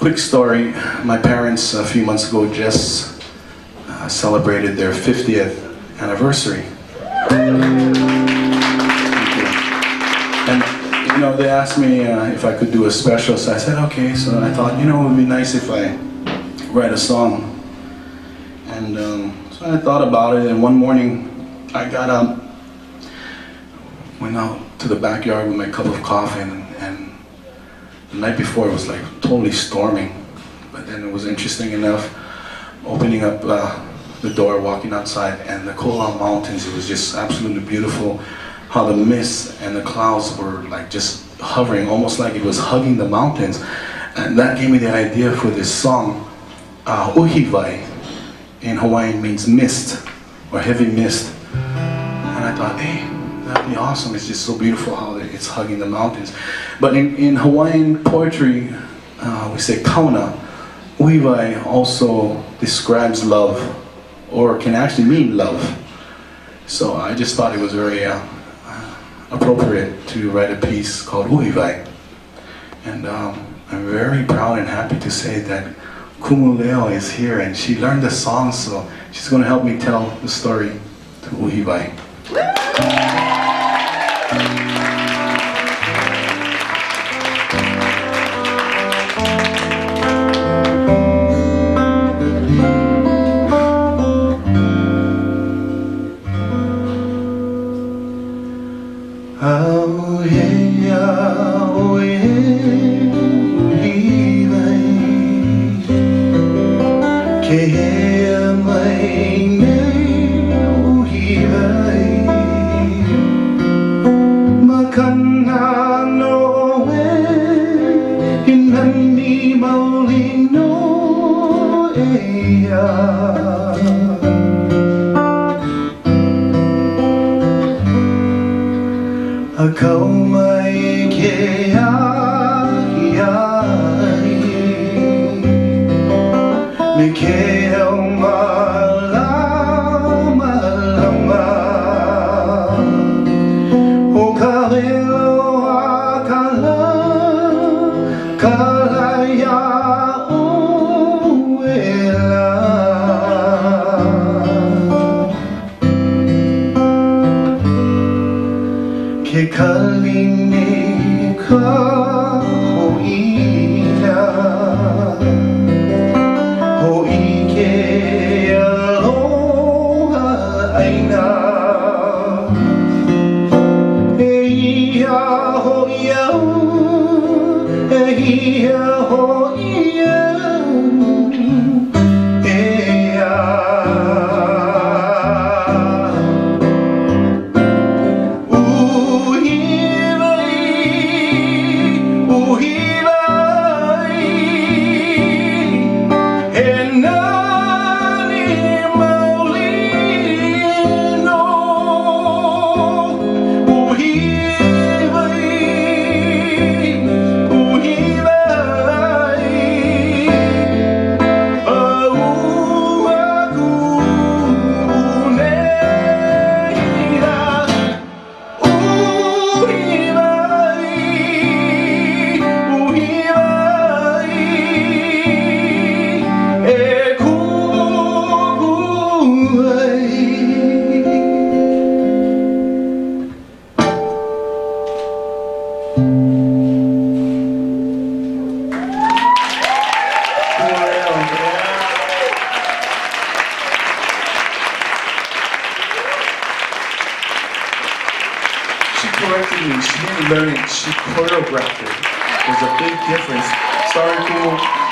Quick story, my parents a few months ago just celebrated their 50th anniversary. Thank you. And you know, they asked me if I could do a special, so I said okay. So I thought, you know, it would be nice if I write a song. And so I thought about it, and one morning I got up, went out to the backyard with my cup of coffee, and the night before it was like totally storming, but then it was interesting enough, opening up the door, walking outside, and the Kola Mountains, it was just absolutely beautiful how the mist and the clouds were like just hovering, almost like it was hugging the mountains. And that gave me the idea for this song. Uhivai in Hawaiian means mist, or heavy mist. And I thought, hey, that'd be awesome. It's just so beautiful how it's hugging the mountains. But in Hawaiian poetry, we say kauna. Uhivai also describes love, or can actually mean love. So I just thought it was very appropriate to write a piece called Uhivai. And I'm very proud and happy to say that Kumuleo is here, and she learned the song, so she's going to help me tell the story to Uhivai. Kau mai ke ahi ai me ke au malama o ka reo a ka laia o ela ke kaline ka ho'ina ho'ike aloha aina e ia ho'iau e ia ho'iau e ia corrected me. She didn't learn it. She choreographed it. There's a big difference. Sorry, cool.